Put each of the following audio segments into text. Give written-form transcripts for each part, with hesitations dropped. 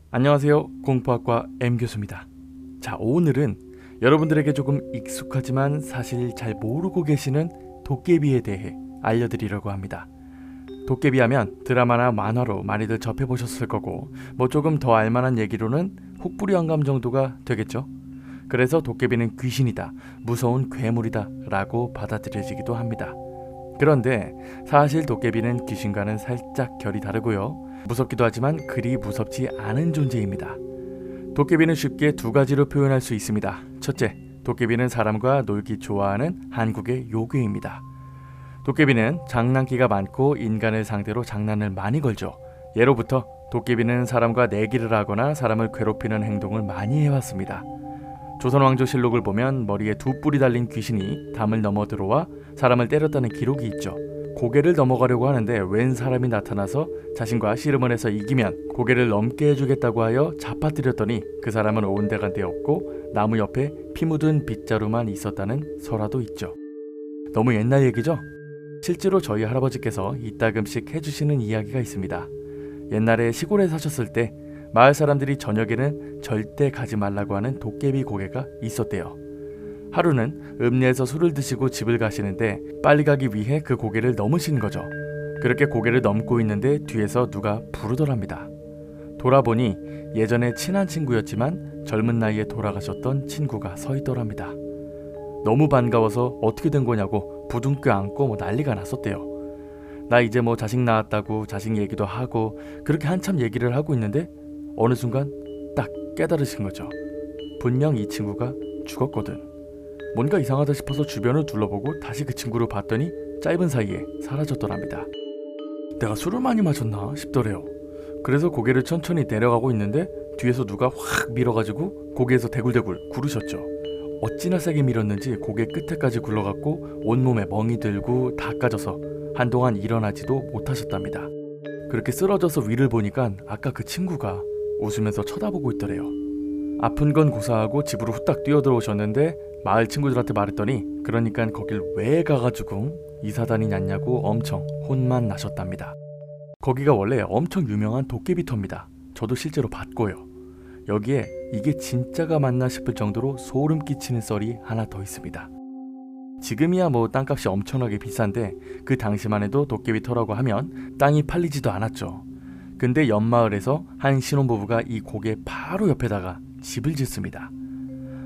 안녕하세요. 공포학과 M교수입니다. 자, 오늘은 여러분들에게 조금 익숙하지만 사실 잘 모르고 계시는 도깨비에 대해 알려드리려고 합니다. 도깨비 하면 드라마나 만화로 많이들 접해보셨을 거고 조금 더 알만한 얘기로는 혹부리 영감 정도가 되겠죠. 그래서 도깨비는 귀신이다, 무서운 괴물이다 라고 받아들여지기도 합니다. 그런데 사실 도깨비는 귀신과는 살짝 결이 다르고요. 무섭기도 하지만 그리 무섭지 않은 존재입니다. 도깨비는 쉽게 두 가지로 표현할 수 있습니다. 첫째, 도깨비는 사람과 놀기 좋아하는 한국의 요괴입니다. 도깨비는 장난기가 많고 인간을 상대로 장난을 많이 걸죠. 예로부터 도깨비는 사람과 내기를 하거나 사람을 괴롭히는 행동을 많이 해왔습니다. 조선왕조실록을 보면 머리에 두 뿔이 달린 귀신이 담을 넘어 들어와 사람을 때렸다는 기록이 있죠. 고개를 넘어가려고 하는데 웬 사람이 나타나서 자신과 씨름을 해서 이기면 고개를 넘게 해주겠다고 하여 잡아뜨렸더니 그 사람은 온데간데 없고 나무 옆에 피 묻은 빗자루만 있었다는 설화도 있죠. 너무 옛날 얘기죠? 실제로 저희 할아버지께서 이따금씩 해주시는 이야기가 있습니다. 옛날에 시골에 사셨을 때 마을 사람들이 저녁에는 절대 가지 말라고 하는 도깨비 고개가 있었대요. 하루는 읍내에서 술을 드시고 집을 가시는데 빨리 가기 위해 그 고개를 넘으신 거죠. 그렇게 고개를 넘고 있는데 뒤에서 누가 부르더랍니다. 돌아보니 예전에 친한 친구였지만 젊은 나이에 돌아가셨던 친구가 서 있더랍니다. 너무 반가워서 어떻게 된 거냐고 부둥켜 안고 난리가 났었대요. 나 이제 자식 낳았다고 자식 얘기도 하고 그렇게 한참 얘기를 하고 있는데 어느 순간 딱 깨달으신 거죠. 분명 이 친구가 죽었거든. 뭔가 이상하다 싶어서 주변을 둘러보고 다시 그 친구를 봤더니 짧은 사이에 사라졌더랍니다. 내가 술을 많이 마셨나 싶더래요. 그래서 고개를 천천히 내려가고 있는데 뒤에서 누가 확 밀어가지고 고개에서 대굴대굴 구르셨죠. 어찌나 세게 밀었는지 고개 끝에까지 굴러갔고 온몸에 멍이 들고 다 까져서 한동안 일어나지도 못하셨답니다. 그렇게 쓰러져서 위를 보니까 아까 그 친구가 웃으면서 쳐다보고 있더래요. 아픈 건 고사하고 집으로 후딱 뛰어들어오셨는데 마을 친구들한테 말했더니 그러니까 거길 왜 가가지고 이사 다니냐고 엄청 혼만 나셨답니다. 거기가 원래 엄청 유명한 도깨비터입니다. 저도 실제로 봤고요. 여기에 이게 진짜가 맞나 싶을 정도로 소름 끼치는 썰이 하나 더 있습니다. 지금이야 땅값이 엄청나게 비싼데 그 당시만 해도 도깨비터라고 하면 땅이 팔리지도 않았죠. 근데 옆마을에서 한 신혼부부가 이 고개 바로 옆에다가 집을 짓습니다.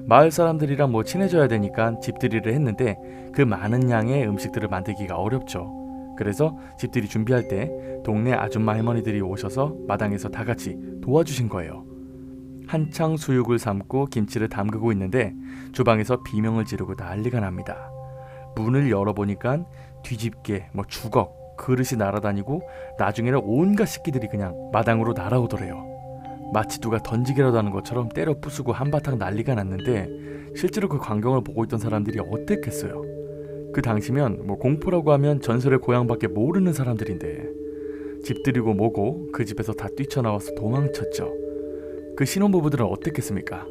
마을 사람들이랑 친해져야 되니까 집들이를 했는데 그 많은 양의 음식들을 만들기가 어렵죠. 그래서 집들이 준비할 때 동네 아줌마 할머니들이 오셔서 마당에서 다 같이 도와주신 거예요. 한창 수육을 삶고 김치를 담그고 있는데 주방에서 비명을 지르고 난리가 납니다. 문을 열어보니까 뒤집개, 주걱, 그릇이 날아다니고 나중에는 온갖 식기들이 그냥 마당으로 날아오더래요. 마치 누가 던지기라도 하는 것처럼 때려 부수고 한바탕 난리가 났는데 실제로 그 광경을 보고 있던 사람들이 어땠겠어요. 그 당시면 공포라고 하면 전설의 고향밖에 모르는 사람들인데 집들이고 뭐고 그 집에서 다 뛰쳐나와서 도망쳤죠. 그 신혼부부들은 어땠겠습니까?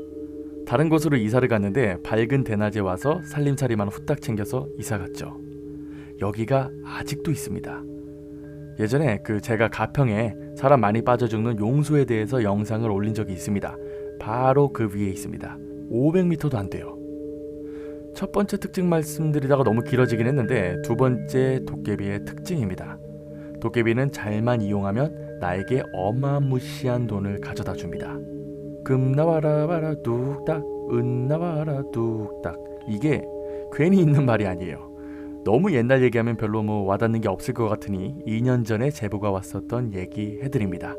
다른 곳으로 이사를 갔는데 밝은 대낮에 와서 살림살이만 후딱 챙겨서 이사 갔죠. 여기가 아직도 있습니다. 예전에 제가 가평에 사람 많이 빠져 죽는 용소에 대해서 영상을 올린 적이 있습니다. 바로 그 위에 있습니다. 500m도 안 돼요. 첫 번째 특징 말씀드리다가 너무 길어지긴 했는데 두 번째 도깨비의 특징입니다. 도깨비는 잘만 이용하면 나에게 어마무시한 돈을 가져다 줍니다. 금 나와라 와라 뚝딱, 은 나와라 뚝딱. 이게 괜히 있는 말이 아니에요. 너무 옛날 얘기하면 별로 와닿는 게 없을 것 같으니 2년 전에 제보가 왔었던 얘기 해드립니다.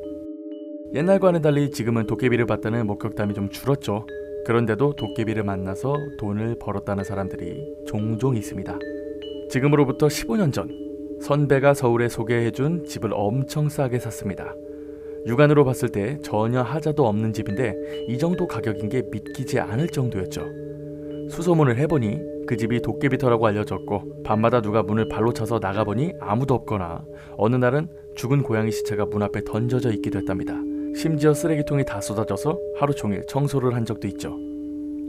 옛날과는 달리 지금은 도깨비를 봤다는 목격담이 좀 줄었죠. 그런데도 도깨비를 만나서 돈을 벌었다는 사람들이 종종 있습니다. 지금으로부터 15년 전 선배가 서울에 소개해준 집을 엄청 싸게 샀습니다. 육안으로 봤을 때 전혀 하자도 없는 집인데 이 정도 가격인 게 믿기지 않을 정도였죠. 수소문을 해보니 그 집이 도깨비터라고 알려졌고 밤마다 누가 문을 발로 차서 나가보니 아무도 없거나 어느 날은 죽은 고양이 시체가 문 앞에 던져져 있기도 했답니다. 심지어 쓰레기통이 다 쏟아져서 하루 종일 청소를 한 적도 있죠.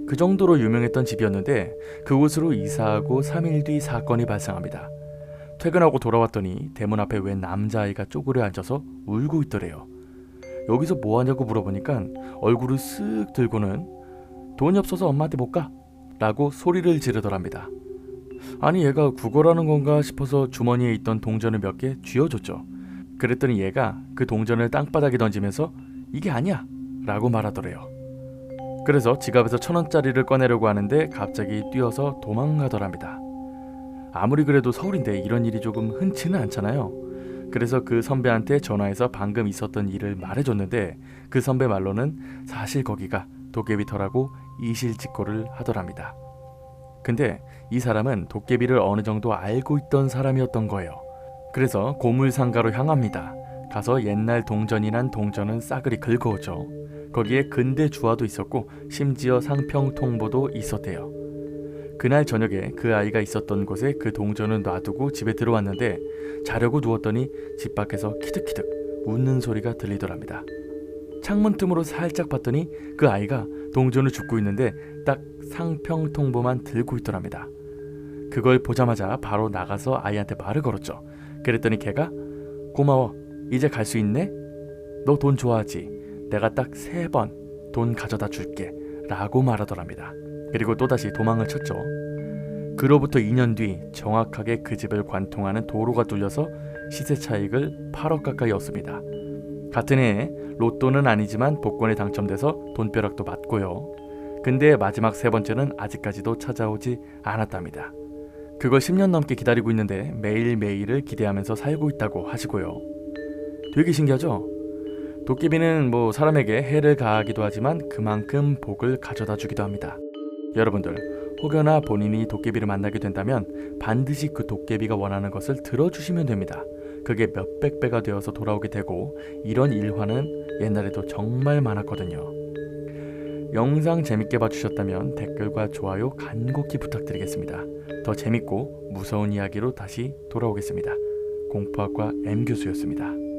그 정도로 유명했던 집이었는데 그곳으로 이사하고 3일 뒤 사건이 발생합니다. 퇴근하고 돌아왔더니 대문 앞에 웬 남자아이가 쪼그려 앉아서 울고 있더래요. 여기서 뭐 하냐고 물어보니까 얼굴을 쓱 들고는 돈이 없어서 엄마한테 못 가 라고 소리를 지르더랍니다. 아니 얘가 구걸하는 건가 싶어서 주머니에 있던 동전을 몇 개 쥐어줬죠. 그랬더니 얘가 그 동전을 땅바닥에 던지면서 이게 아니야 라고 말하더래요. 그래서 지갑에서 1,000원짜리를 꺼내려고 하는데 갑자기 뛰어서 도망가더랍니다. 아무리 그래도 서울인데 이런 일이 조금 흔치는 않잖아요. 그래서 그 선배한테 전화해서 방금 있었던 일을 말해줬는데 그 선배 말로는 사실 거기가 도깨비터라고 이실직고를 하더랍니다. 근데 이 사람은 도깨비를 어느 정도 알고 있던 사람이었던 거예요. 그래서 고물상가로 향합니다. 가서 옛날 동전이란 동전은 싸그리 긁어오죠. 거기에 근대 주화도 있었고 심지어 상평통보도 있었대요. 그날 저녁에 그 아이가 있었던 곳에 그 동전을 놔두고 집에 들어왔는데 자려고 누웠더니 집 밖에서 키득키득 웃는 소리가 들리더랍니다. 창문 틈으로 살짝 봤더니 그 아이가 동전을 줍고 있는데 딱 상평통보만 들고 있더랍니다. 그걸 보자마자 바로 나가서 아이한테 말을 걸었죠. 그랬더니 걔가 고마워 이제 갈 수 있네? 너 돈 좋아하지? 내가 딱 3번 돈 가져다 줄게 라고 말하더랍니다. 그리고 또다시 도망을 쳤죠. 그로부터 2년 뒤 정확하게 그 집을 관통하는 도로가 뚫려서 시세 차익을 8억 가까이 얻습니다. 같은 해에 로또는 아니지만 복권에 당첨돼서 돈벼락도 맞고요. 근데 마지막 3번째는 아직까지도 찾아오지 않았답니다. 그걸 10년 넘게 기다리고 있는데 매일매일을 기대하면서 살고 있다고 하시고요. 되게 신기하죠? 도깨비는 사람에게 해를 가하기도 하지만 그만큼 복을 가져다 주기도 합니다. 여러분들 혹여나 본인이 도깨비를 만나게 된다면 반드시 그 도깨비가 원하는 것을 들어주시면 됩니다. 그게 몇백 배가 되어서 돌아오게 되고 이런 일화는 옛날에도 정말 많았거든요. 영상 재밌게 봐주셨다면 댓글과 좋아요 간곡히 부탁드리겠습니다. 더 재밌고 무서운 이야기로 다시 돌아오겠습니다. 공포학과 M교수였습니다.